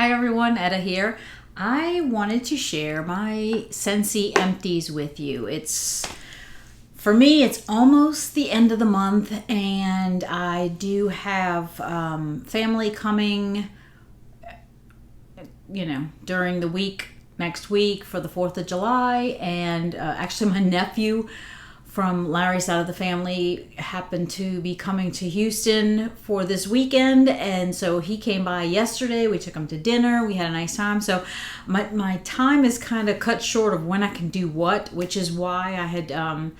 Hi everyone, Etta here. I wanted to share my Scentsy Empties with you. For me, it's almost the end of the month, and I do have family coming, during the week, next week for the 4th of July, and actually my nephew from Larry's side of the family happened to be coming to Houston for this weekend, and so he came by yesterday. We took him to dinner. We had a nice time. So my time is kind of cut short of when I can do what, which is why I had done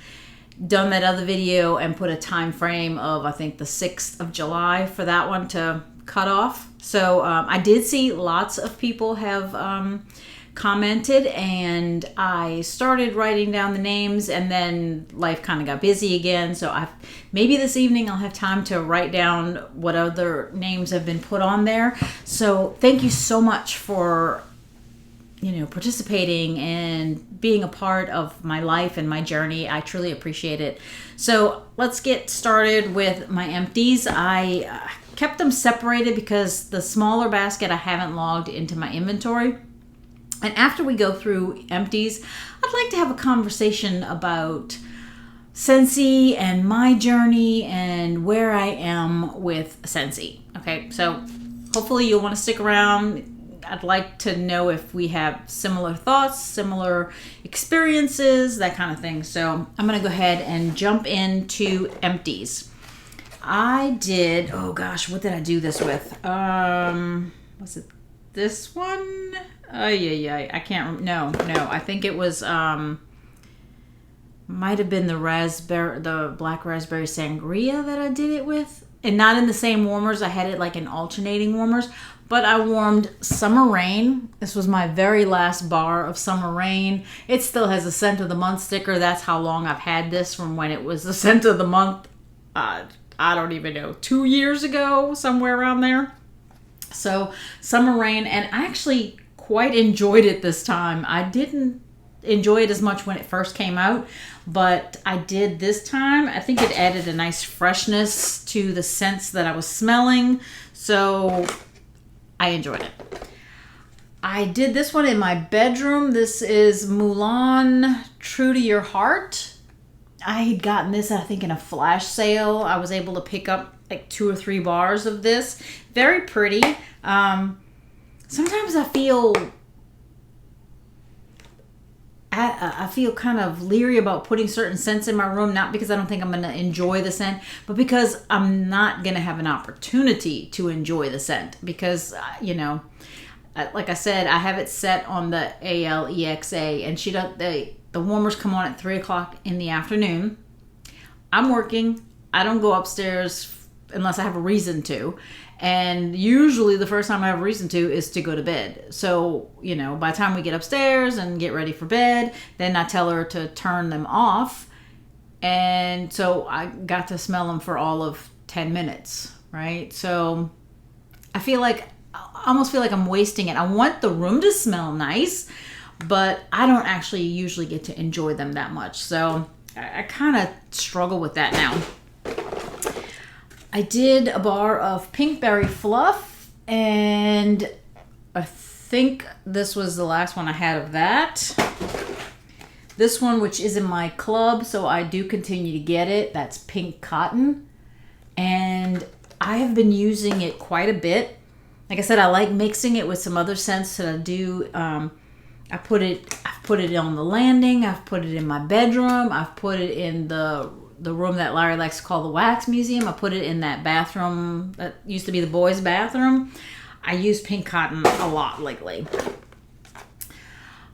that other video and put a time frame of, I think, the 6th of July for that one to cut off. So I did see lots of people have commented, and I started writing down the names, and then life kind of got busy again. So maybe this evening I'll have time to write down what other names have been put on there. So thank you so much for participating and being a part of my life and my journey. I truly appreciate it. So let's get started with my empties. I kept them separated because the smaller basket I haven't logged into my inventory. And after we go through empties, I'd like to have a conversation about Scentsy and my journey and where I am with Scentsy. Okay, so hopefully you'll want to stick around. I'd like to know if we have similar thoughts, similar experiences, that kind of thing. So I'm going to go ahead and jump into empties. I did, oh gosh, what did I do this with? Was it this one? I can't remember. No. I think it was, might have been the black raspberry sangria that I did it with. And not in the same warmers. I had it like in alternating warmers. But I warmed Summer Rain. This was my very last bar of Summer Rain. It still has a scent of the month sticker. That's how long I've had this, from when it was the scent of the month. I don't even know, 2 years ago, somewhere around there. So Summer Rain, and I actually quite enjoyed it this time. I didn't enjoy it as much when it first came out, but I did this time. I think it added a nice freshness to the scents that I was smelling, so I enjoyed it. I did this one in my bedroom. This is Mulan True to Your Heart. I had gotten this, I think, in a flash sale. I was able to pick up like 2 or 3 bars of this. Very pretty. Sometimes I feel kind of leery about putting certain scents in my room, not because I don't think I'm going to enjoy the scent, but because I'm not going to have an opportunity to enjoy the scent. Because, like I said, I have it set on the ALEXA, and the warmers come on at 3 o'clock in the afternoon. I'm working. I don't go upstairs unless I have a reason to. And usually the first time I have a reason to is to go to bed. So, by the time we get upstairs and get ready for bed, then I tell her to turn them off. And so I got to smell them for all of 10 minutes, right? So I almost feel like I'm wasting it. I want the room to smell nice, but I don't actually usually get to enjoy them that much. So I kind of struggle with that now. I did a bar of Pinkberry Fluff, and I think this was the last one I had of that. This one, which is in my club, so I do continue to get it, that's Pink Cotton. And I have been using it quite a bit. Like I said, I like mixing it with some other scents that I do. I've put it on the landing. I've put it in my bedroom. I've put it in the room that Larry likes to call the Wax Museum. I put it in that bathroom that used to be the boys' bathroom. I use Pink Cotton a lot lately.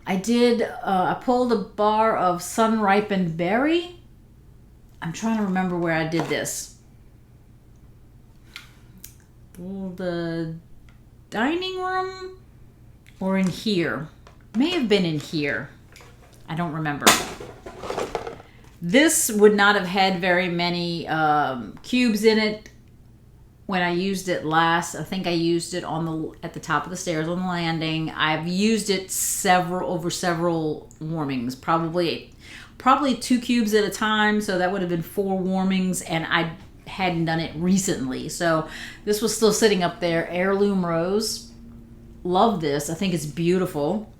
I pulled a bar of Sun Ripened Berry. I'm trying to remember where I did this. The dining room or in here? May have been in here. I don't remember. This would not have had very many cubes in it when I used it last. I think I used it at the top of the stairs on the landing. I've used it over several warmings, probably 2 cubes at a time. So that would have been 4 warmings, and I hadn't done it recently. So this was still sitting up there. Heirloom Rose. love this. I think it's beautiful.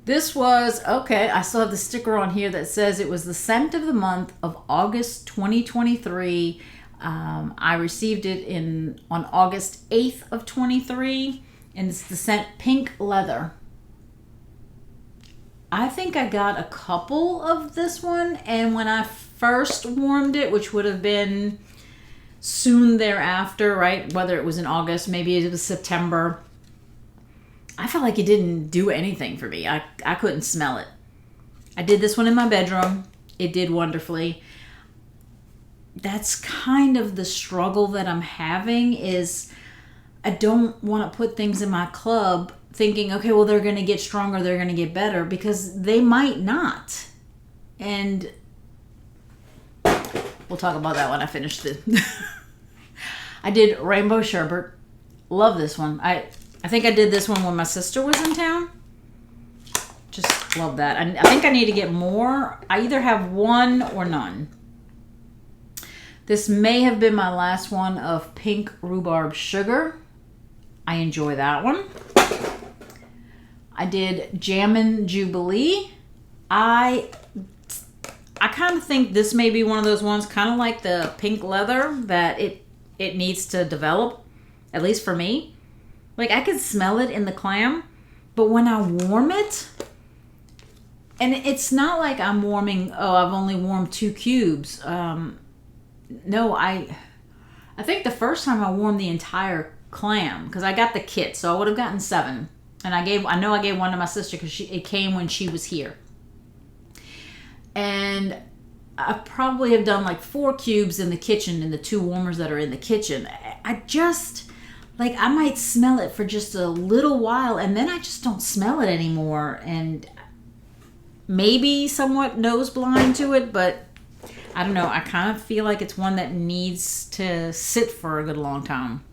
This was, okay, I still have the sticker on here that says it was the scent of the month of August 2023. I received it on August 8th of 23, and it's the scent Pink Leather. I think I got a couple of this one, and when I first warmed it, which would have been soon thereafter, right? Whether it was in August, maybe it was September, I felt like it didn't do anything for me. I couldn't smell it. I did this one in my bedroom. It did wonderfully. That's kind of the struggle that I'm having, is I don't want to put things in my club thinking, okay, well, they're going to get stronger, they're going to get better, because they might not. And we'll talk about that when I finish it. I did Rainbow Sherbet. Love this one. I think I did this one when my sister was in town. Just love that. I think I need to get more. I either have one or none. This may have been my last one of Pink Rhubarb Sugar. I enjoy that one. I did Jammin' Jubilee. I kind of think this may be one of those ones, kind of like the Pink Leather, that it needs to develop, at least for me. Like, I can smell it in the clam, but when I warm it, and it's not like I'm warming, I've only warmed 2 cubes. No, I think the first time I warmed the entire clam, because I got the kit, so I would have gotten 7. And I know I gave one to my sister because it came when she was here. And I probably have done like 4 cubes in the kitchen, in the 2 warmers that are in the kitchen. I just, like, I might smell it for just a little while, and then I just don't smell it anymore. And maybe somewhat nose blind to it, but I don't know. I kind of feel like it's one that needs to sit for a good long time.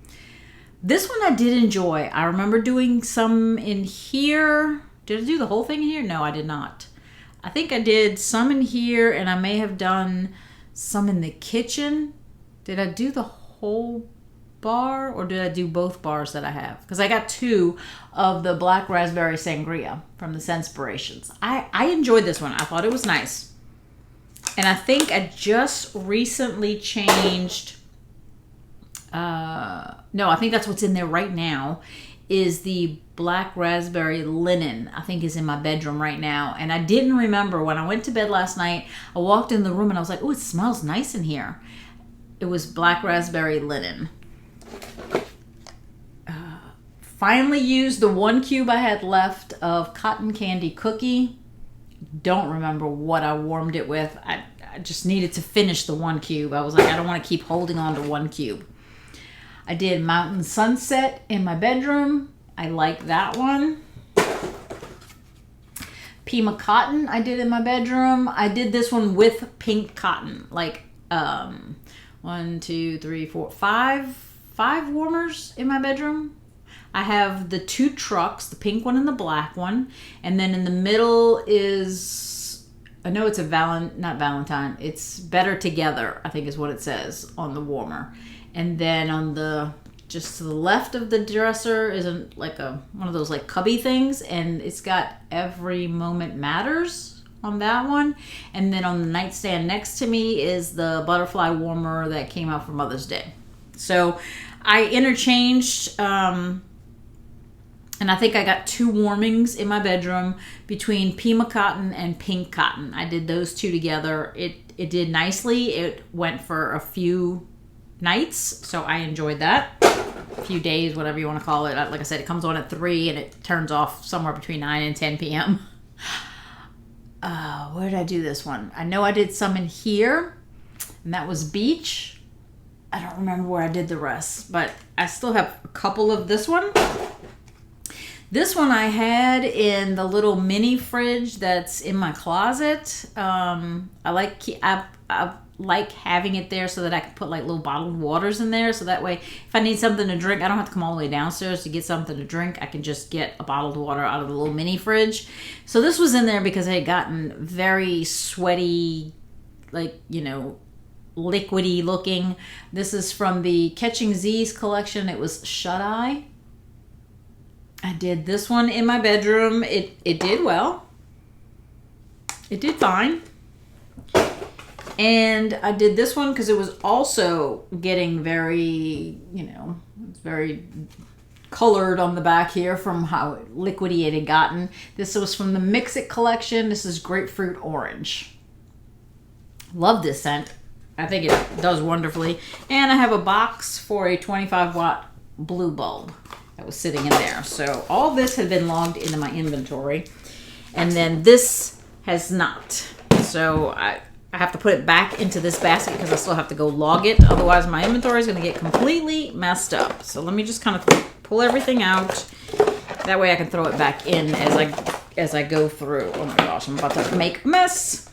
This one I did enjoy. I remember doing some in here. Did I do the whole thing in here? No, I did not. I think I did some in here, and I may have done some in the kitchen. Did I do the whole bar, or did I do both bars that I have? Because I got 2 of the Black Raspberry Sangria from the Scentspirations. I enjoyed this one. I thought it was nice. And I think I just recently changed... no, I think that's what's in there right now, is the Black Raspberry Linen. I think is in my bedroom right now. And I didn't remember when I went to bed last night. I walked in the room and I was like, oh, it smells nice in here. It was Black Raspberry Linen. Finally used the 1 cube I had left of Cotton Candy Cookie. Don't remember what I warmed it with. I just needed to finish the 1 cube. I was like, I don't want to keep holding on to 1 cube. I did Mountain Sunset in my bedroom. I like that one. Pima Cotton I did in my bedroom. I did this one with pink cotton. Like 1, 2, 3, 4, 5 warmers in my bedroom. I have the 2 trucks, the pink one and the black one. And then in the middle is, I know it's a not Valentine, it's Better Together, I think is what it says on the warmer. And then on just to the left of the dresser is one of those like cubby things, and it's got Every Moment Matters on that one. And then on the nightstand next to me is the butterfly warmer that came out for Mother's Day. So I interchanged, and I think I got 2 warmings in my bedroom between Pima Cotton and Pink Cotton. I did those 2 together. It did nicely. It went for a few nights, so I enjoyed that. A few days, whatever you want to call it. Like I said, it comes on at 3 and it turns off somewhere between 9 and 10 p.m. Where did I do this one? I know I did some in here, and that was Beach. I don't remember where I did the rest, but I still have a couple of this one. This one I had in the little mini fridge that's in my closet. I like having it there so that I can put like little bottled waters in there. So that way, if I need something to drink, I don't have to come all the way downstairs to get something to drink. I can just get a bottled water out of the little mini fridge. So this was in there because I had gotten very sweaty, like, liquidy looking. This is from the Catching Z's collection. It was Shut Eye. I did this one in my bedroom. It did well. It did fine. And I did this one because it was also getting very, it's very colored on the back here from how liquidy it had gotten. This was from the Mix It collection. This is Grapefruit Orange. Love this scent. I think it does wonderfully. And I have a box for a 25 watt blue bulb that was sitting in there. So all this had been logged into my inventory. And then this has not. So I have to put it back into this basket because I still have to go log it. Otherwise my inventory is going to get completely messed up. So let me just kind of pull everything out. That way I can throw it back in as I go through. Oh my gosh, I'm about to make a mess.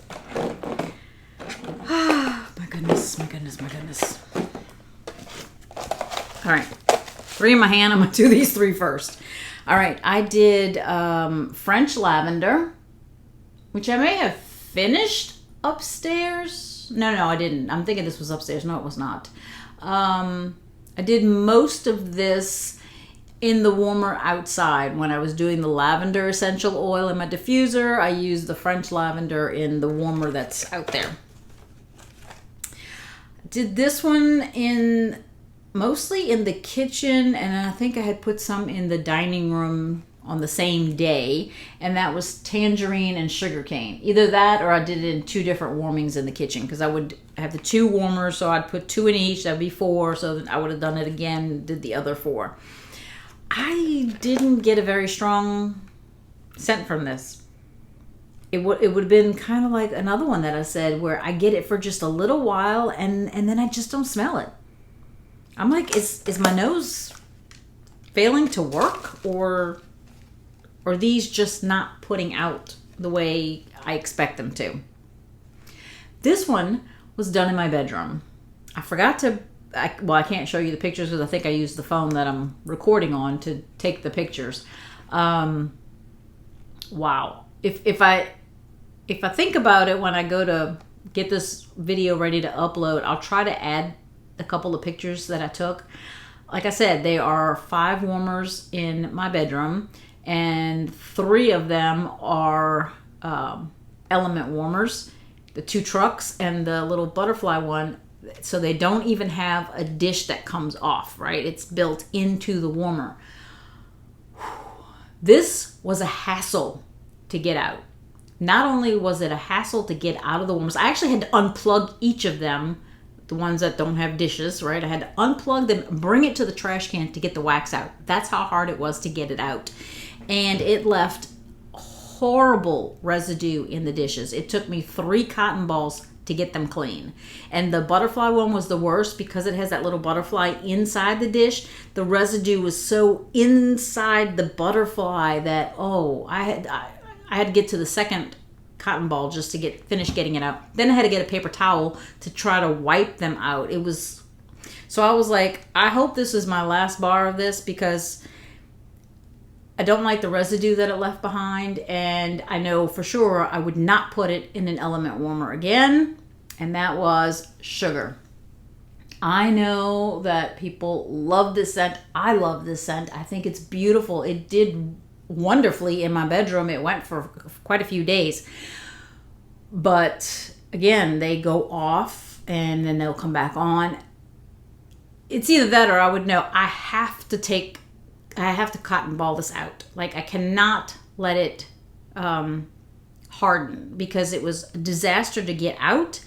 My goodness, my goodness, my goodness. All right, 3 in my hand. I'm going to do these 3 first. All right, I did French Lavender, which I may have finished upstairs. No, I didn't. I'm thinking this was upstairs. No, it was not. I did most of this in the warmer outside. When I was doing the lavender essential oil in my diffuser, I used the French Lavender in the warmer that's out there. Did this one mostly in the kitchen, and I think I had put some in the dining room on the same day, and that was tangerine and sugarcane. Either that or I did it in 2 different warmings in the kitchen because I would have the 2 warmers, so I'd put 2 in each. That'd be 4, so then I would have done it again, did the other 4. I didn't get a very strong scent from this. It would have been kind of like another one that I said where I get it for just a little while and then I just don't smell it. I'm like, is my nose failing to work, or these just not putting out the way I expect them to? This one was done in my bedroom. I forgot to, I can't show you the pictures because I think I used the phone that I'm recording on to take the pictures. Wow. If I think about it when I go to get this video ready to upload, I'll try to add a couple of pictures that I took. Like I said, they are 5 warmers in my bedroom, and 3 of them are element warmers, the 2 trucks and the little butterfly one. So they don't even have a dish that comes off, right? It's built into the warmer. This was a hassle to get out. Not only was it a hassle to get out of the warmers, I actually had to unplug each of them, the ones that don't have dishes, right? I had to unplug them, bring it to the trash can to get the wax out. That's how hard it was to get it out. And it left horrible residue in the dishes. It took me 3 cotton balls to get them clean. And the butterfly one was the worst because it has that little butterfly inside the dish. The residue was so inside the butterfly that, I had to get to the second cotton ball just to finish getting it out. Then I had to get a paper towel to try to wipe them out. So I was like, I hope this is my last bar of this because I don't like the residue that it left behind, and I know for sure I would not put it in an element warmer again, and that was sugar. I know that people love this scent. I love this scent. I think it's beautiful. It did wonderfully in my bedroom. It went for quite a few days. But again, they go off and then they'll come back on. It's either that or I would know I have to cotton ball this out. Like, I cannot let it harden because it was a disaster to get out.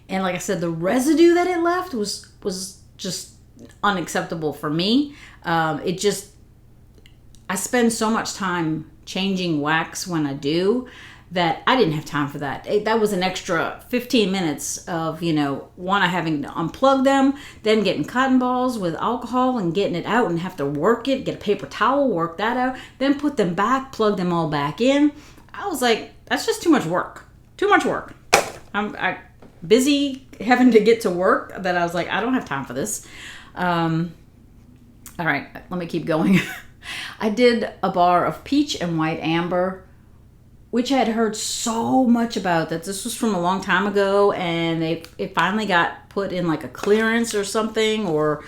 And like I said, the residue that it left was just unacceptable for me. I spend so much time changing wax when I do that I didn't have time for that. That was an extra 15 minutes of, one, having to unplug them, then getting cotton balls with alcohol and getting it out and have to work it, get a paper towel, work that out, then put them back, plug them all back in. I was like, that's just too much work. Too much work. I'm busy having to get to work that I was like, I don't have time for this. All right, let me keep going. I did a bar of peach and white amber, which I had heard so much about, that this was from a long time ago, and it finally got put in like a clearance or something, or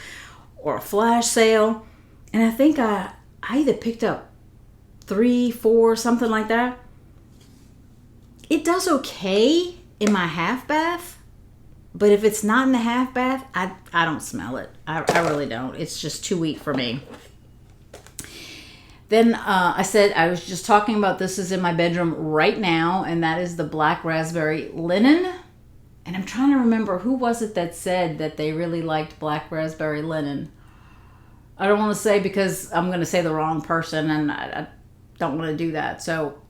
a flash sale. And I think I either picked up 3, 4, something like that. It does okay in my half bath, but if it's not in the half bath, I don't smell it. I really don't. It's just too weak for me. Then I said I was just talking about this is in my bedroom right now, and that is the black raspberry linen. And I'm trying to remember who was it that said that they really liked black raspberry linen. I don't want to say because I'm going to say the wrong person, and I don't want to do that. So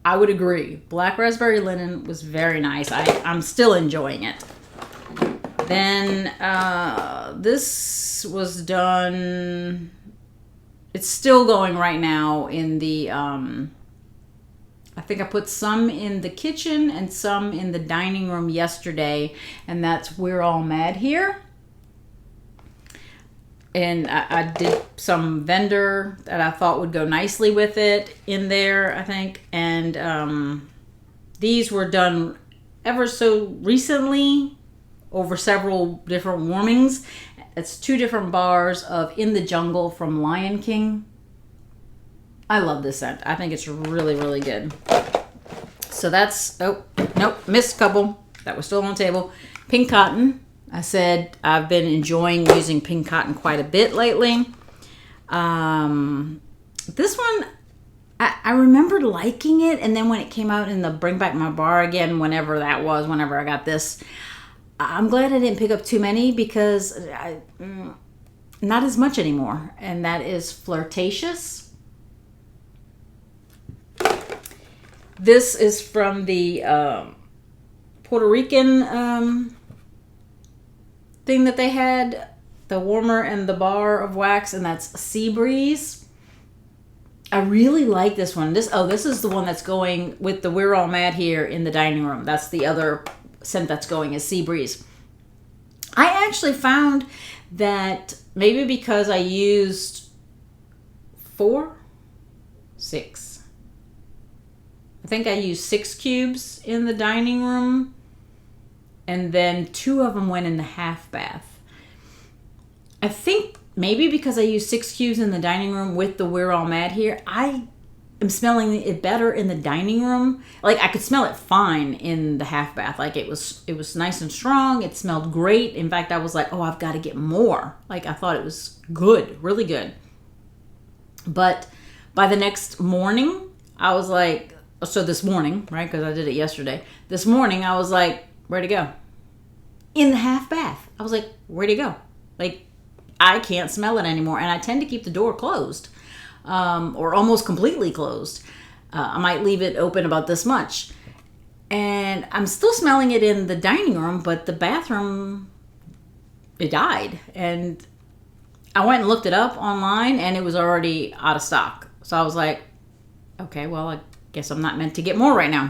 I would agree. Black raspberry linen was very nice. I'm still enjoying it. Then this was done. It's still going right now in the, I think I put some in the kitchen and some in the dining room yesterday, and that's We're All Mad Here. And I did some vendor that I thought would go nicely with it in there, I think. And these were done ever so recently over several different warmings. It's 2 different bars of In the Jungle from Lion King. I love this scent. I think it's really, really good. So that's, oh, nope, missed couple. That was still on the table. Pink Cotton. I said I've been enjoying using pink cotton quite a bit lately. This one, I remembered liking it, and then when it came out in the Bring Back My Bar again, whenever that was, whenever I got this, I'm glad I didn't pick up too many because not as much anymore. And that is Flirtatious. This is from the Puerto Rican thing that they had, the warmer and the bar of wax, and that's Sea Breeze. I really like this one. This is the one that's going with the We're All Mad Here in the dining room. That's the other scent that's going is Sea Breeze. I actually found that maybe because I used 6. I think I used 6 cubes in the dining room, and then 2 of them went in the half bath. I think maybe because I used 6 cubes in the dining room with the We're All Mad Here, I am smelling it better in the dining room. Like I could smell it fine in the half bath. Like it was nice and strong. It smelled great. In fact, I was like, oh, I've got to get more. Like I thought it was good, really good. But by the next morning, I was like, so this morning, right? Because I did it yesterday. This morning, I was like, where'd it go? In the half bath. I was like, where'd it go? Like, I can't smell it anymore. And I tend to keep the door closed, or almost completely closed. I might leave it open about this much. And I'm still smelling it in the dining room, but the bathroom, it died. And I went and looked it up online, and it was already out of stock. So I was like, okay, well, I guess I'm not meant to get more right now.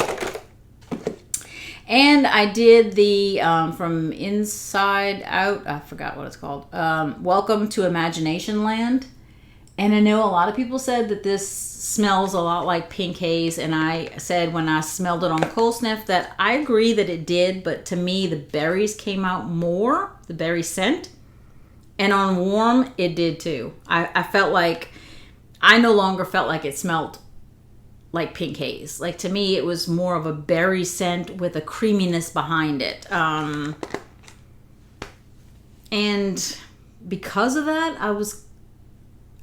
And I did the from Inside Out, I forgot what it's called, Welcome to Imagination Land. And I know a lot of people said that this smells a lot like Pink Haze, and I said when I smelled it on Cold Sniff that I agree that it did, but to me the berries came out more, the berry scent. And on Warm, it did too. I felt like, I no longer felt like it smelled like Pink Haze. Like to me, it was more of a berry scent with a creaminess behind it. And because of that, I was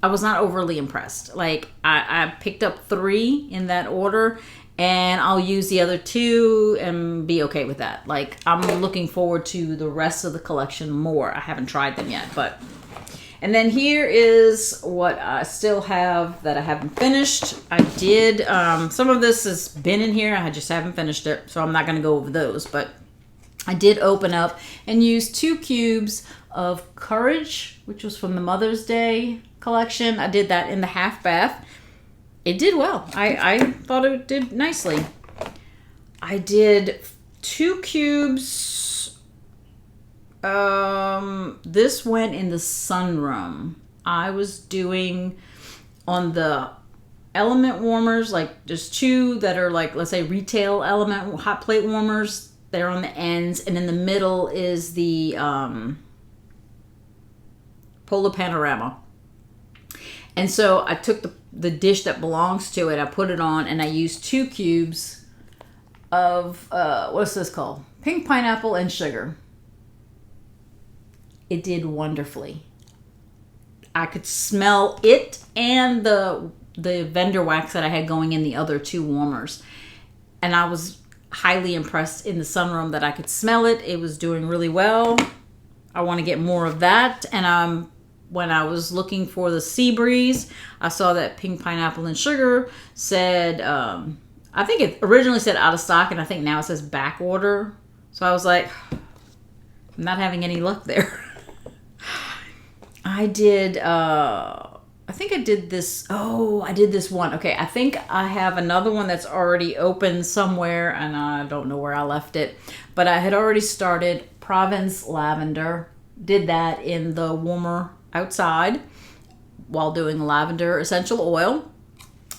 not overly impressed. Like I picked up 3 in that order, and I'll use the other 2 and be okay with that. Like I'm looking forward to the rest of the collection more. I haven't tried them yet, but. And then here is what I still have that I haven't finished. I did, some of this has been in here. I just haven't finished it, so I'm not going to go over those. But I did open up and use 2 cubes of Courage, which was from the Mother's Day collection. I did that in the half bath. It did well. I thought it did nicely. I did 2 cubes. This went in the sunroom. I was doing on the element warmers, like there's 2 that are like, let's say retail element hot plate warmers. They're on the ends, and in the middle is the Polar Panorama. And so I took the dish that belongs to it, I put it on, and I used 2 cubes of, what's this called? Pink pineapple and sugar. It did wonderfully. I could smell it and the vendor wax that I had going in the other 2 warmers. And I was highly impressed in the sunroom that I could smell it. It was doing really well. I want to get more of that. And when I was looking for the Sea Breeze, I saw that pink pineapple and sugar said, I think it originally said out of stock, and I think now it says back order. So I was like, I'm not having any luck there. I did this. Oh, I did this one. Okay, I think I have another one that's already open somewhere, and I don't know where I left it. But I had already started Provence Lavender. Did that in the warmer outside while doing lavender essential oil.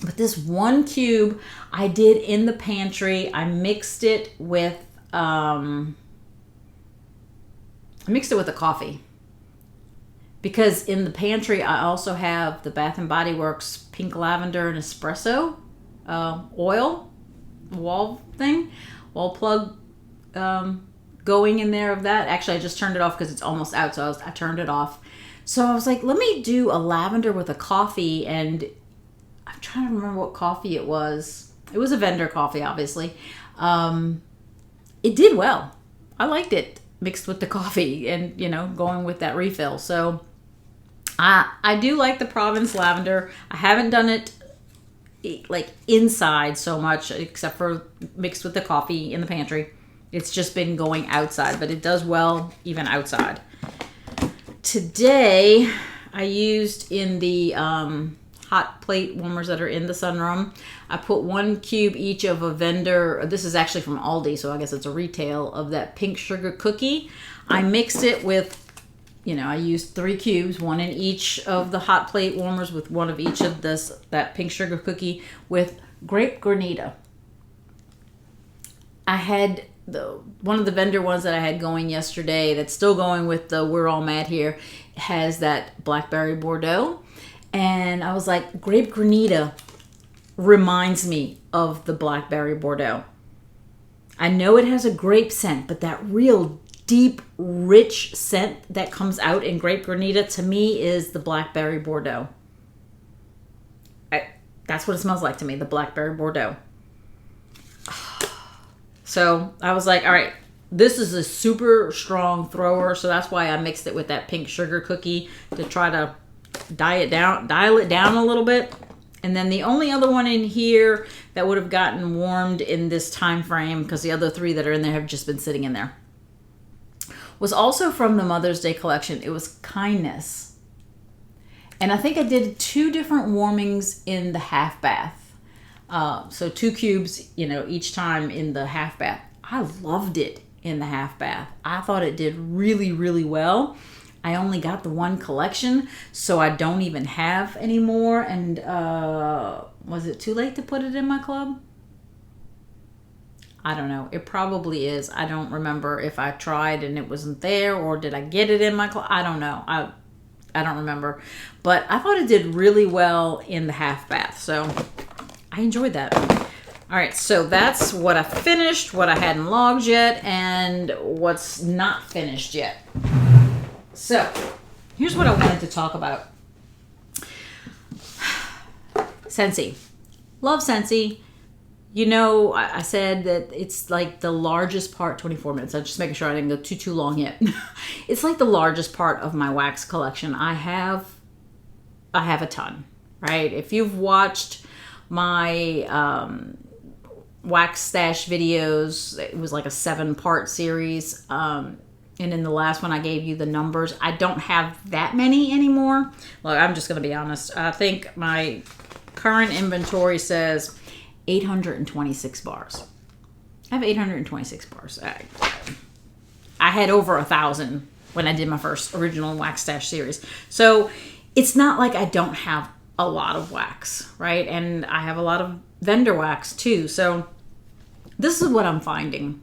But this 1 cube I did in the pantry. I mixed it with a coffee. Because in the pantry, I also have the Bath & Body Works Pink Lavender and Espresso oil, wall plug going in there of that. Actually, I just turned it off because it's almost out, so I turned it off. So I was like, let me do a lavender with a coffee, and I'm trying to remember what coffee it was. It was a vendor coffee, obviously. It did well. I liked it mixed with the coffee and, going with that refill. So I do like the Provence Lavender. I haven't done it like inside so much, except for mixed with the coffee in the pantry. It's just been going outside, but it does well even outside. Today, I used in the hot plate warmers that are in the sunroom, I put 1 cube each of a vendor. This is actually from Aldi, so I guess it's a retail of that pink sugar cookie. I mixed it with, I used 3 cubes, 1 in each of the hot plate warmers with 1 of each of that pink sugar cookie with grape granita. I had one of the vendor ones that I had going yesterday that's still going with the We're All Mad Here has that blackberry Bordeaux. And I was like, grape granita reminds me of the blackberry Bordeaux. I know it has a grape scent, but that real deep, rich scent that comes out in grape granita to me is the blackberry Bordeaux. That's what it smells like to me, the blackberry Bordeaux. So I was like, all right, this is a super strong thrower, so that's why I mixed it with that pink sugar cookie to try to dial it down a little bit. And then the only other one in here that would have gotten warmed in this time frame, because the other 3 that are in there have just been sitting in there, was also from the Mother's Day collection. It was Kindness. And I think I did 2 different warmings in the half bath. So 2 cubes, each time in the half bath. I loved it in the half bath. I thought it did really, really well. I only got the 1 collection, so I don't even have any more. And was it too late to put it in my club? I don't know. It probably is. I don't remember if I tried and it wasn't there, or did I get it in my club? I don't know. I don't remember. But I thought it did really well in the half bath, so I enjoyed that. All right, so that's what I finished, what I hadn't logged yet, and what's not finished yet. So, here's what I wanted to talk about. Scentsy. Love Scentsy. I said that it's like the largest part, 24 minutes. I'm just making sure I didn't go too long yet. It's like the largest part of my wax collection. I have a ton, right? If you've watched my wax stash videos, it was like a 7-part series. And in the last one, I gave you the numbers. I don't have that many anymore. Look, I'm just going to be honest. I think my current inventory says 826 bars. I have 826 bars. I had over 1,000 when I did my first original wax stash series. So it's not like I don't have a lot of wax, right? And I have a lot of vendor wax too. So this is what I'm finding.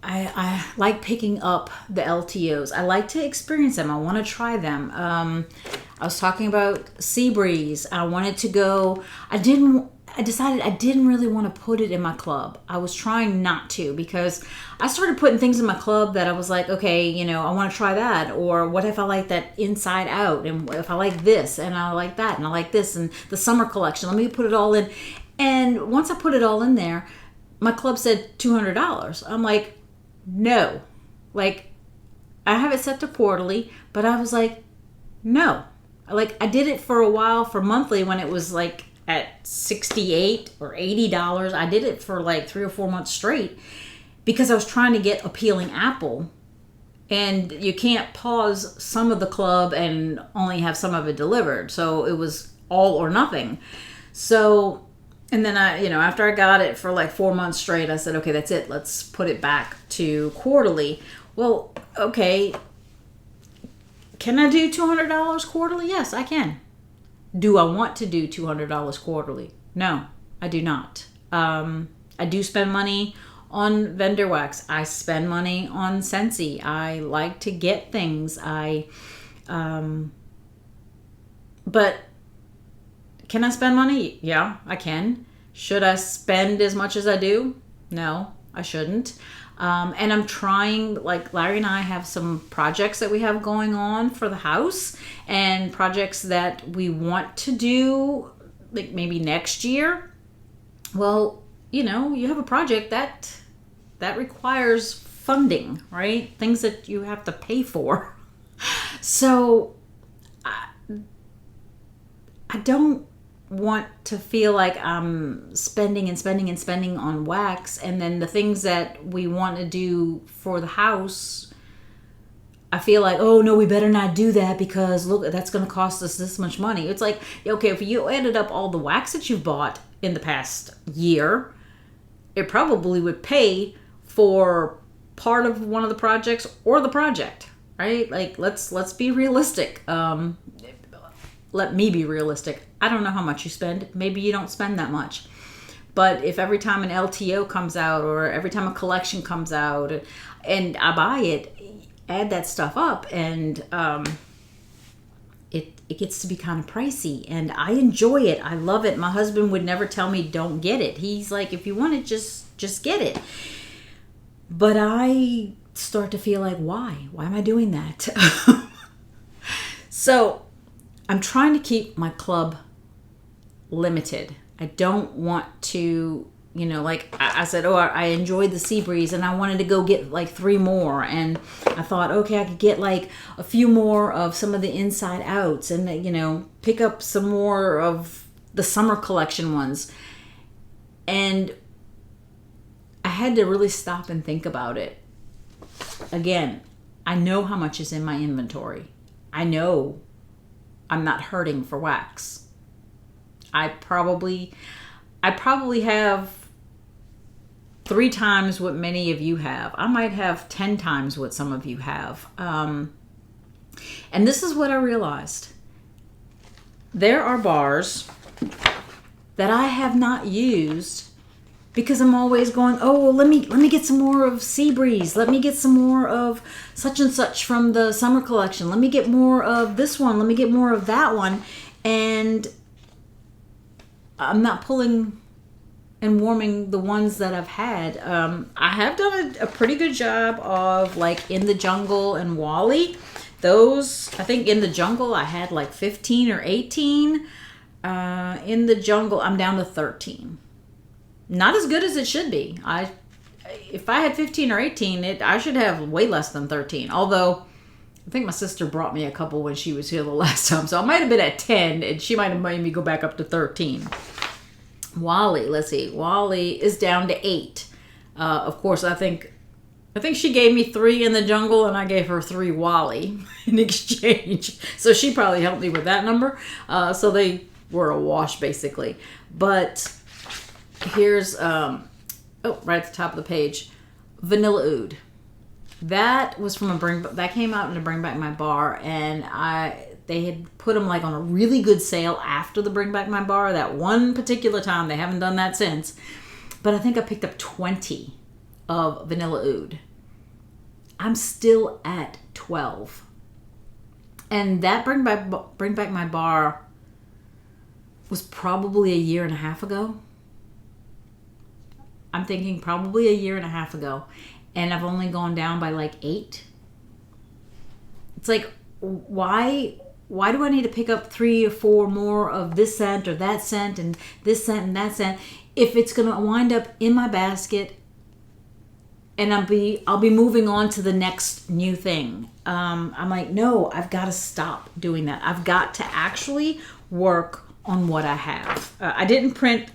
I like picking up the LTOs. I like to experience them. I want to try them. I was talking about Sea Breeze. I wanted to go. I decided I didn't really want to put it in my club. I was trying not to, because I started putting things in my club that I was like, okay, I want to try that. Or what if I like that Inside Out? And if I like this and I like that and I like this and the summer collection, let me put it all in. And once I put it all in there, my club said $200. I'm like, no. Like, I have it set to quarterly, but I was like, no. Like, I did it for a while for monthly when it was like at $68 or $80. I did it for like 3 or 4 months straight because I was trying to get Appealing Apple. And you can't pause some of the club and only have some of it delivered. So it was all or nothing. So, and then after I got it for like 4 months straight, I said, okay, that's it. Let's put it back to quarterly. Well, okay. Can I do $200 quarterly? Yes, I can. Do I want to do $200 quarterly? No, I do not. I do spend money on vendor wax. I spend money on Scentsy. I like to get things. But can I spend money? Yeah, I can. Should I spend as much as I do? No, I shouldn't. And I'm trying, like Larry and I have some projects that we have going on for the house and projects that we want to do like maybe next year. Well, you have a project that requires funding, right? Things that you have to pay for. So I don't want to feel like I'm spending and spending and spending on wax, and then the things that we want to do for the house, I feel like, oh no, we better not do that because look, that's going to cost us this much money. It's like, okay, if you added up all the wax that you've bought in the past year, it probably would pay for part of one of the projects or the project, right? Like, let's be realistic. Let me be realistic. I don't know how much you spend. Maybe you don't spend that much. But if every time an LTO comes out or every time a collection comes out and I buy it, add that stuff up, and it gets to be kind of pricey. And I enjoy it. I love it. My husband would never tell me don't get it. He's like, if you want it, just get it. But I start to feel like, why? Why am I doing that? So I'm trying to keep my club limited. I don't want to, like I said, I enjoyed the Sea Breeze and I wanted to go get like 3 more. And I thought, okay, I could get like a few more of some of the Inside Outs and, pick up some more of the summer collection ones. And I had to really stop and think about it. Again, I know how much is in my inventory. I know I'm not hurting for wax. I probably have 3 times what many of you have. I might have 10 times what some of you have. And this is what I realized. There are bars that I have not used because I'm always going, oh, well, let me get some more of Sea Breeze. Let me get some more of such and such from the summer collection. Let me get more of this one. Let me get more of that one. And I'm not pulling and warming the ones that I've had. I have done a pretty good job of like In the Jungle and Wally. Those, I think In the Jungle, I had like 15 or 18. In the Jungle, I'm down to 13. Not as good as it should be. If I had 15 or 18, I should have way less than 13. Although, I think my sister brought me a couple when she was here the last time. So I might have been at 10, and she might have made me go back up to 13. Wally, let's see. Wally is down to 8. Of course, I think she gave me 3 In the Jungle, and I gave her 3 Wally in exchange. So she probably helped me with that number. So they were a wash, basically. But here's, right at the top of the page, Vanilla Oud. That was from that came out in a Bring Back My Bar, and they had put them like on a really good sale after the Bring Back My Bar that one particular time. They haven't done that since. But I think I picked up 20 of Vanilla Oud. I'm still at 12. And that Bring Back My Bar was probably a year and a half ago. I'm thinking probably a year and a half ago. And I've only gone down by like 8. It's like, why do I need to pick up 3 or 4 more of this scent or that scent and this scent and that scent if it's going to wind up in my basket and I'll be moving on to the next new thing. I'm like, no, I've got to stop doing that. I've got to actually work on what I have. I didn't print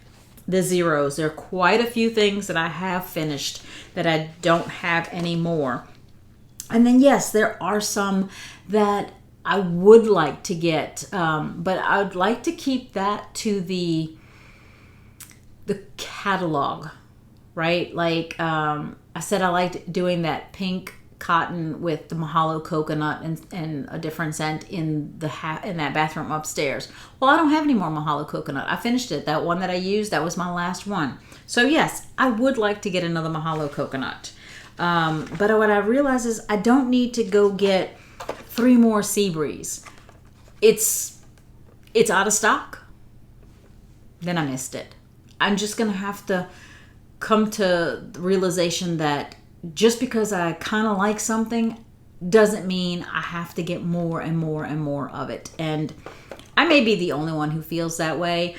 the zeros. There are quite a few things that I have finished that I don't have anymore. And then, yes, there are some that I would like to get, but I would like to keep that to the catalog, right? Like I said, I liked doing that pink cotton with the mahalo coconut and a different scent in that bathroom upstairs. Well, I don't have any more mahalo coconut. I finished it. That one that I used, that was my last one. So yes, I would like to get another mahalo coconut. But what I realize is I don't need to go get 3 more sea breeze. It's out of stock. Then I missed it. I'm just gonna have to come to the realization that just because I kind of like something doesn't mean I have to get more and more and more of it. And I may be the only one who feels that way.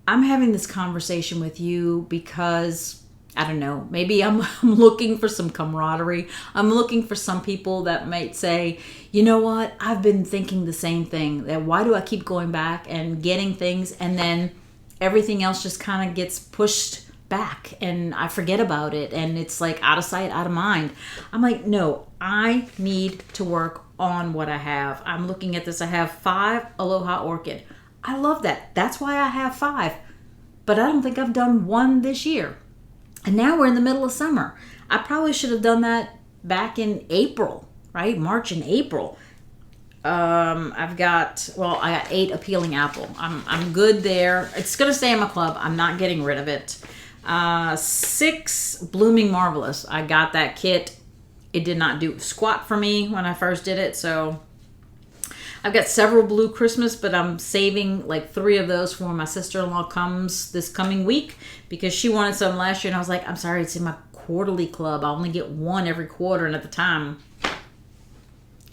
I'm having this conversation with you because, I don't know, maybe I'm looking for some camaraderie. I'm looking for some people that might say, you know what, I've been thinking the same thing. That why do I keep going back and getting things and then everything else just kind of gets pushed back and I forget about it and it's like out of sight, out of mind. I'm like, no, I need to work on what I have. I'm looking at this. I have 5 Aloha Orchid. I love that. That's why I have 5. But I don't think I've done 1 this year. And now we're in the middle of summer. I probably should have done that back in April, right? March and April. I got 8 Appealing Apple. I'm good there. It's going to stay in my club. I'm not getting rid of it. 6 Blooming Marvelous. I got that kit. It did not do squat for me when I first did it. So I've got several Blue Christmas, but I'm saving like 3 of those for when my sister-in-law comes this coming week because she wanted some last year. And I was like, I'm sorry, it's in my quarterly club. I only get 1 every quarter. And at the time,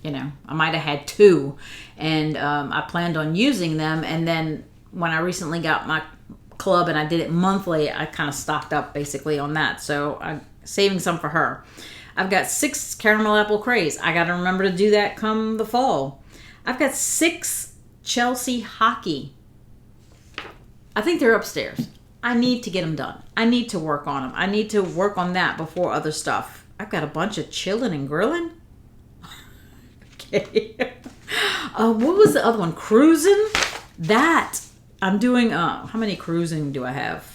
you know, I might have had 2 and I planned on using them. And then when I recently got my club and I did it monthly, I kind of stocked up basically on that. So I'm saving some for her. I've got 6 Caramel Apple Craze. I got to remember to do that come the fall. I've got 6 Chelsea Hockey. I think they're upstairs. I need to get them done. I need to work on them. I need to work on that before other stuff. I've got a bunch of chilling and grilling. Okay. What was the other one? Cruising? That. I'm doing, how many cruising do I have?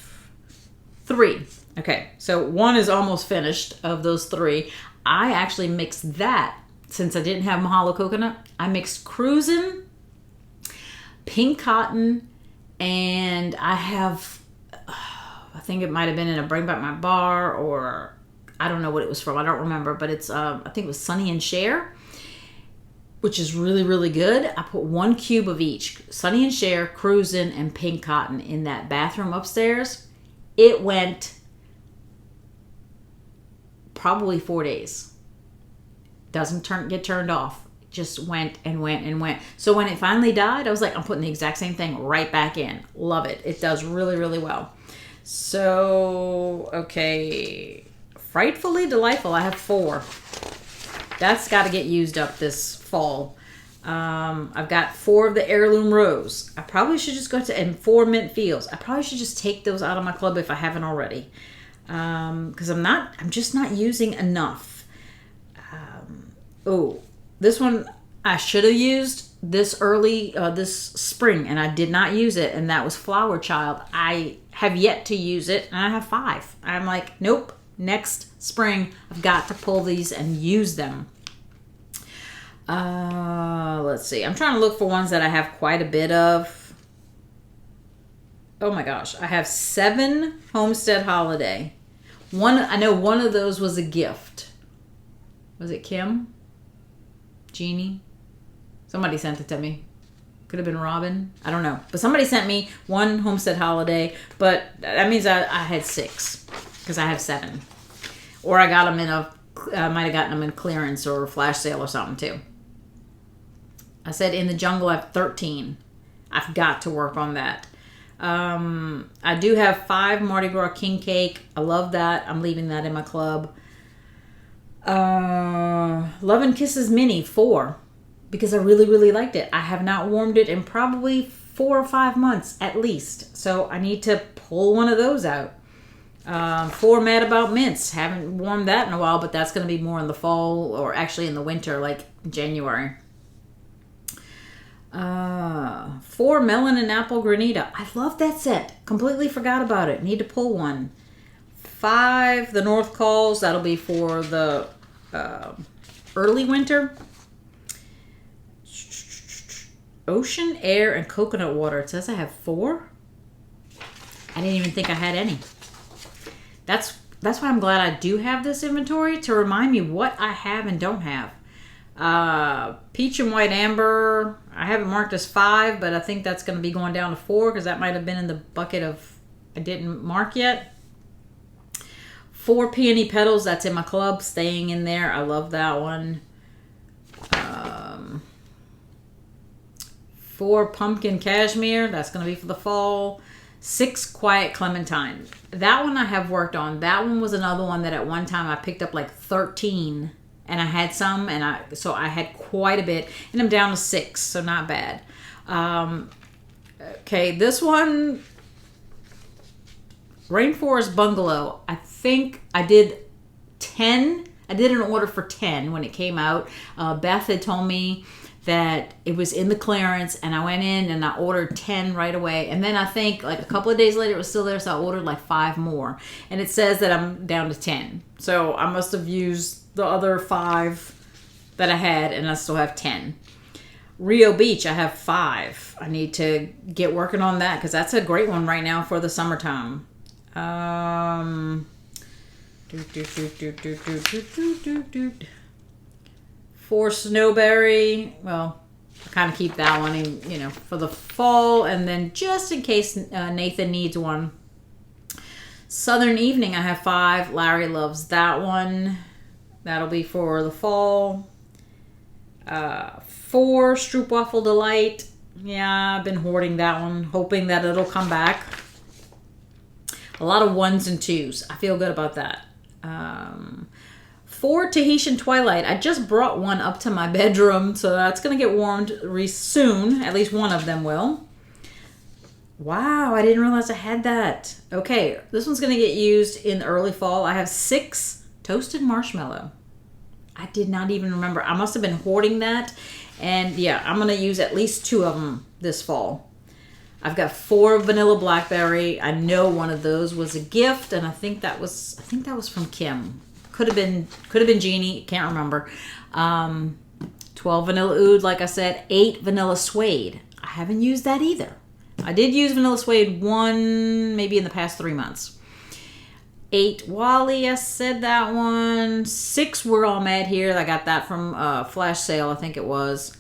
3. Okay, so 1 is almost finished of those 3. I actually mixed that, since I didn't have mahalo coconut, I mixed cruising, pink cotton, and I have, I think it might have been in a Bring Back My Bar, or I don't know what it was from, I don't remember, but it's, I think it was Sonny and Cher, which is really, really good. I put 1 cube of each, Sonny and Cher, Cruisin', and Pink Cotton in that bathroom upstairs. It went probably 4 days. Doesn't get turned off. It just went and went and went. So when it finally died, I was like, I'm putting the exact same thing right back in. Love it. It does really, really well. So, okay. Frightfully Delightful, I have 4. That's got to get used up this fall. I've got 4 of the Heirloom Rose. I probably should just go to, and 4 Mint Fields. I probably should just take those out of my club if I haven't already. Because I'm just not using enough. This one I should have used this spring, and I did not use it, and that was Flower Child. I have yet to use it, and I have 5. I'm like, nope. Next spring, I've got to pull these and use them. Let's see. I'm trying to look for ones that I have quite a bit of. Oh my gosh. I have 7 Homestead Holiday. I know one of those was a gift. Was it Kim? Jeannie? Somebody sent it to me. Could have been Robin. I don't know. But somebody sent me one Homestead Holiday. But that means I had 6. Because I have 7. Or I got them I might have gotten them in clearance or flash sale or something too. I said in the jungle I have 13. I've got to work on that. I do have 5 Mardi Gras King Cake. I love that. I'm leaving that in my club. Love and Kisses Mini 4. Because I really, really liked it. I have not warmed it in probably 4 or 5 months at least. So I need to pull one of those out. 4 Mad About Mints. Haven't warmed that in a while, but that's going to be more in the fall or actually in the winter, like January. 4 Melon and Apple Granita. I love that set. Completely forgot about it. Need to pull one. 5 The North Calls. That'll be for the early winter. Ocean, Air, and Coconut Water. It says I have 4. I didn't even think I had any. That's why I'm glad I do have this inventory to remind me what I have and don't have. Peach and White Amber, I have it marked as 5, but I think that's going to be going down to 4 because that might have been in the bucket of I didn't mark yet. 4 Peony Petals, that's in my club, staying in there. I love that one. 4 Pumpkin Cashmere, that's going to be for the fall. 6 Quiet Clementine. That one I have worked on. That one was another one that at one time I picked up like 13 and I had some so I had quite a bit and I'm down to 6, so not bad. Okay, this one, Rainforest Bungalow. I think I did 10. I did an order for 10 when it came out. Beth had told me that it was in the clearance and I went in and I ordered 10 right away. And then I think like a couple of days later it was still there, so I ordered like 5 more. And it says that I'm down to 10. So I must have used the other 5 that I had and I still have 10. Rio Beach, I have 5. I need to get working on that because that's a great one right now for the summertime. 4 Snowberry. Well, I kind of keep that one in, for the fall. And then just in case Nathan needs one. Southern Evening, I have 5. Larry loves that one. That'll be for the fall. 4 Stroopwafel Delight. Yeah, I've been hoarding that one, hoping that it'll come back. A lot of 1s and 2s. I feel good about that. 4 Tahitian Twilight. I just brought one up to my bedroom, so that's going to get warmed soon. At least one of them will. Wow, I didn't realize I had that. Okay, this one's going to get used in the early fall. I have 6 Toasted Marshmallow. I did not even remember. I must have been hoarding that. And yeah, I'm going to use at least 2 of them this fall. I've got 4 Vanilla Blackberry. I know one of those was a gift, and I think that was from Kim. Could have been Jeannie. Can't remember. 12 Vanilla Oud, like I said. 8 Vanilla Suede. I haven't used that either. I did use Vanilla Suede maybe in the past 3 months. 8 Wally, I said that one. 6 We're All Mad Here. I got that from flash sale, I think it was.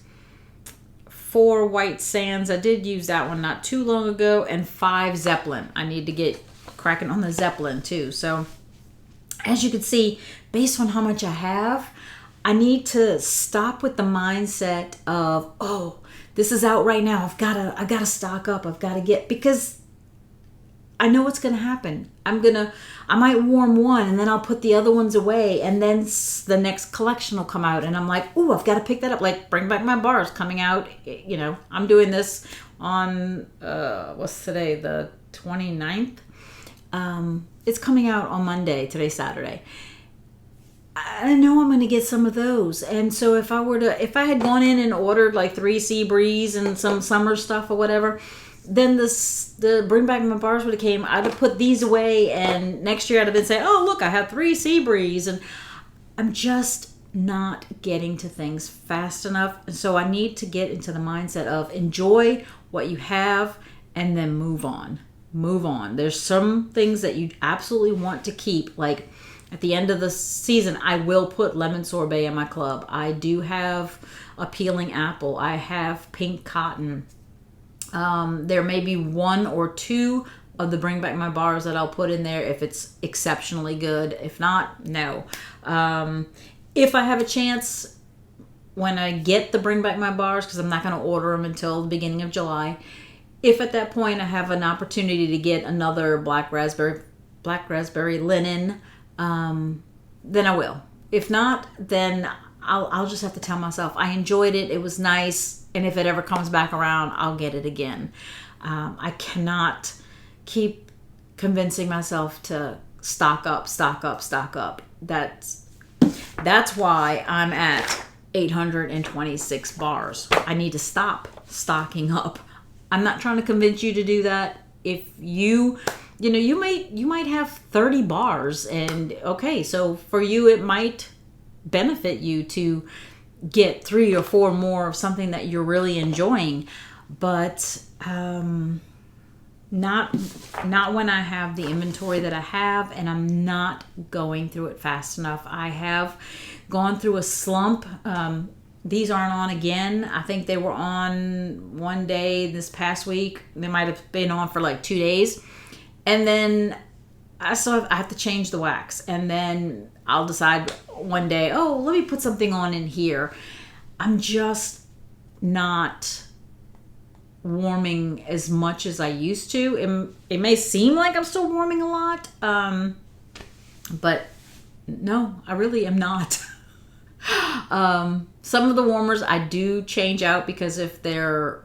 4 White Sands. I did use that one not too long ago. And 5 Zeppelin. I need to get cracking on the Zeppelin too. So as you can see, based on how much I have, I need to stop with the mindset of, oh, this is out right now. I gotta stock up. I've got to get, because I know what's going to happen. I might warm one and then I'll put the other ones away, and then the next collection will come out and I'm like, ooh, I've got to pick that up. Like Bring Back My Bars coming out. I'm doing this on, what's today? The 29th. It's coming out on Monday. Today's Saturday. I know I'm going to get some of those. And so if I had gone in and ordered like 3 Sea Breeze and some summer stuff or whatever, then the Bring Back My Bars would have came. I'd have put these away, and next year I'd have been saying, oh, look, I have 3 Sea Breeze. And I'm just not getting to things fast enough. And so I need to get into the mindset of enjoy what you have and then move on. Move on. There's some things that you absolutely want to keep, like at the end of the season, I will put lemon sorbet in my club. I do have a peeling apple. I have pink cotton. There may be one or two of the Bring Back My Bars that I'll put in there if it's exceptionally good. If not, no. If I have a chance, when I get the Bring Back My Bars, because I'm not going to order them until the beginning of July, if at that point I have an opportunity to get another black raspberry linen, then I will. If not, then I'll just have to tell myself I enjoyed it. It was nice. And if it ever comes back around, I'll get it again. I cannot keep convincing myself to stock up. That's why I'm at 826 bars. I need to stop stocking up. I'm not trying to convince you to do that. If you might have 30 bars, and okay, so for you it might benefit you to get 3 or 4 more of something that you're really enjoying, but not when I have the inventory that I have, and I'm not going through it fast enough. I have gone through a slump. These aren't on again. I think they were on one day this past week. They might have been on for like 2 days. And then I have to change the wax. And then I'll decide one day, oh, let me put something on in here. I'm just not warming as much as I used to. It may seem like I'm still warming a lot, but no, I really am not. Some of the warmers I do change out, because if they're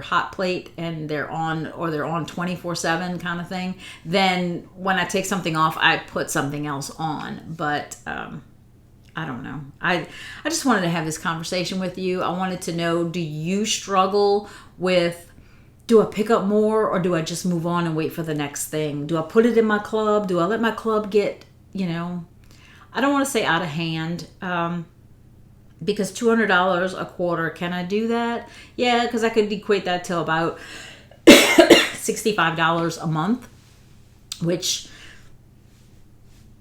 hot plate and they're on 24/7 kind of thing, then when I take something off, I put something else on. But I don't know. I just wanted to have this conversation with you. I wanted to know, do you struggle with, do I pick up more, or do I just move on and wait for the next thing? Do I put it in my club? Do I let my club get, I don't want to say out of hand, because $200 a quarter, can I do that? Yeah, because I could equate that to about $65 a month, which,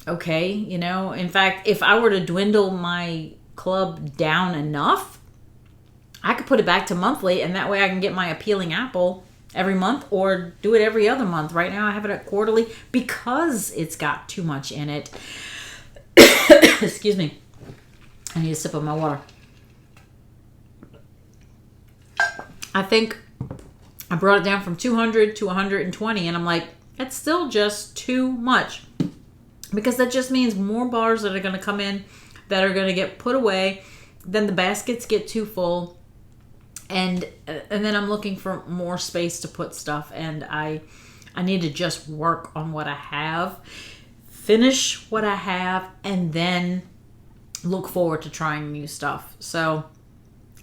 okay, in fact, if I were to dwindle my club down enough, I could put it back to monthly, and that way I can get my appealing apple every month, or do it every other month. Right now I have it at quarterly because it's got too much in it. Excuse me. I need a sip of my water. I think I brought it down from 200 to 120, and I'm like, that's still just too much. Because that just means more bars that are going to come in that are going to get put away. Then the baskets get too full. And then I'm looking for more space to put stuff. And I need to just work on what I have. Finish what I have. And then look forward to trying new stuff. So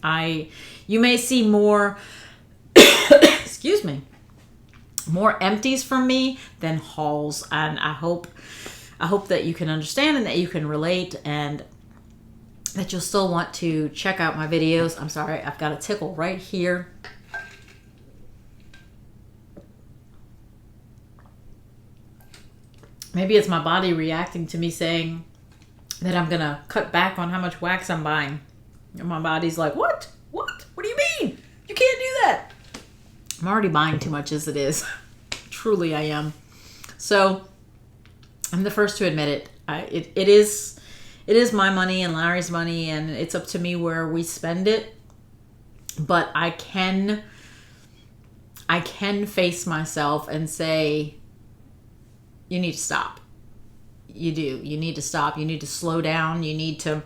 you may see more, excuse me, more empties from me than hauls. And I hope that you can understand and that you can relate, and that you'll still want to check out my videos. I'm sorry, I've got a tickle right here. Maybe it's my body reacting to me saying that I'm going to cut back on how much wax I'm buying. And my body's like, what? What? What do you mean? You can't do that. I'm already buying too much as it is. Truly, I am. So I'm the first to admit it. It is my money and Larry's money, and it's up to me where we spend it. But I can face myself and say, you need to stop. You do. You need to stop. You need to slow down. You need to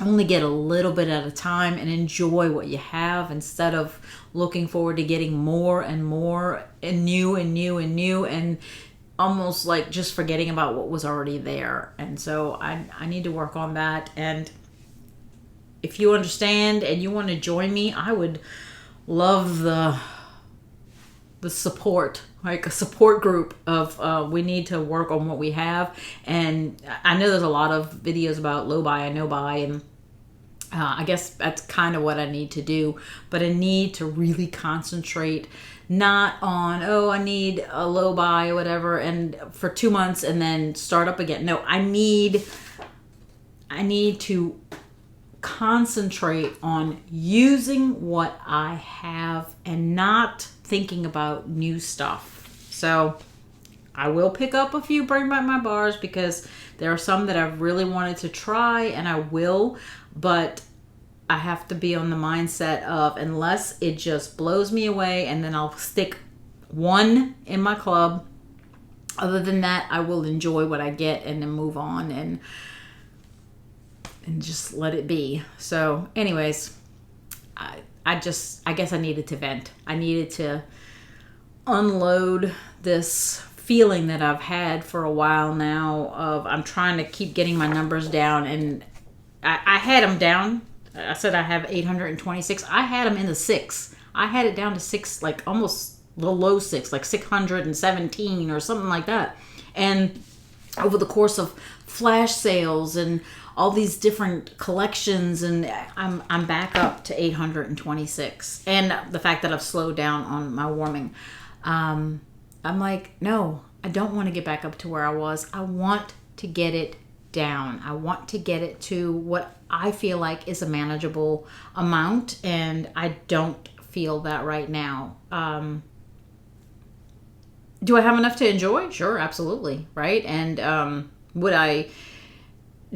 only get a little bit at a time and enjoy what you have, instead of looking forward to getting more and more and new and new and new, and almost like just forgetting about what was already there. And so I need to work on that. And if you understand and you want to join me, I would love the support, like a support group of we need to work on what we have. And I know there's a lot of videos about low buy and no buy, and I guess that's kind of what I need to do, but I need to really concentrate not on, oh, I need a low buy or whatever, and for 2 months and then start up again. No, I need to concentrate on using what I have and not thinking about new stuff. So I will pick up a few Bring Back My Bars because there are some that I've really wanted to try, and I will, but I have to be on the mindset of unless it just blows me away, and then I'll stick one in my club. Other than that, I will enjoy what I get and then move on and just let it be. So anyways, I guess I needed to vent. I needed to unload this feeling that I've had for a while now of I'm trying to keep getting my numbers down, and I had them down. I said I have 826. I had them in the 6. I had it down to 6, like almost the low 6, like 617 or something like that. And over the course of flash sales and all these different collections, and I'm back up to 826. And the fact that I've slowed down on my warming, I'm like, no, I don't want to get back up to where I was. I want to get it down. I want to get it to what I feel like is a manageable amount, and I don't feel that right now. Do I have enough to enjoy? Sure, absolutely, right? And would I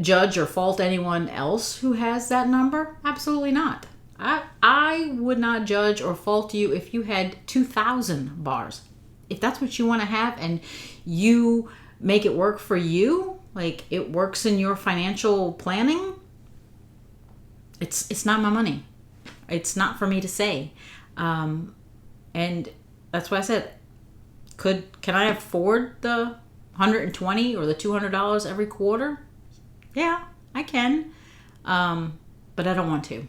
judge or fault anyone else who has that number? Absolutely not. I would not judge or fault you if you had 2,000 bars. If that's what you want to have and you make it work for you, like it works in your financial planning, it's not my money. It's not for me to say. And that's why I said, can I afford the $120 or the $200 every quarter? Yeah, I can. But I don't want to.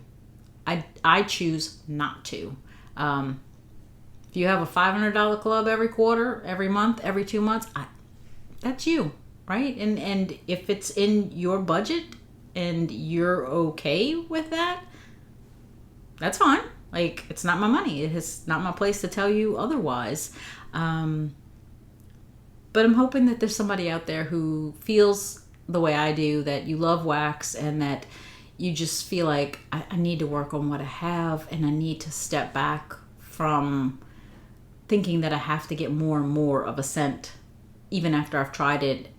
I choose not to. If you have a $500 club every quarter, every month, every 2 months, that's you, right? And if it's in your budget and you're okay with that, that's fine. Like, it's not my money. It's not my place to tell you otherwise. But I'm hoping that there's somebody out there who feels the way I do, that you love wax and that you just feel like I need to work on what I have, and I need to step back from thinking that I have to get more and more of a scent even after I've tried it.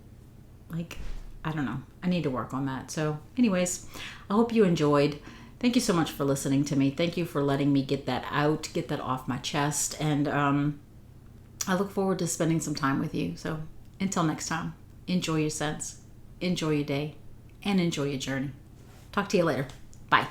Like, I don't know. I need to work on that. So anyways, I hope you enjoyed. Thank you so much for listening to me. Thank you for letting me get that out, get that off my chest. And I look forward to spending some time with you. So until next time, enjoy your scents, enjoy your day, and enjoy your journey. Talk to you later. Bye.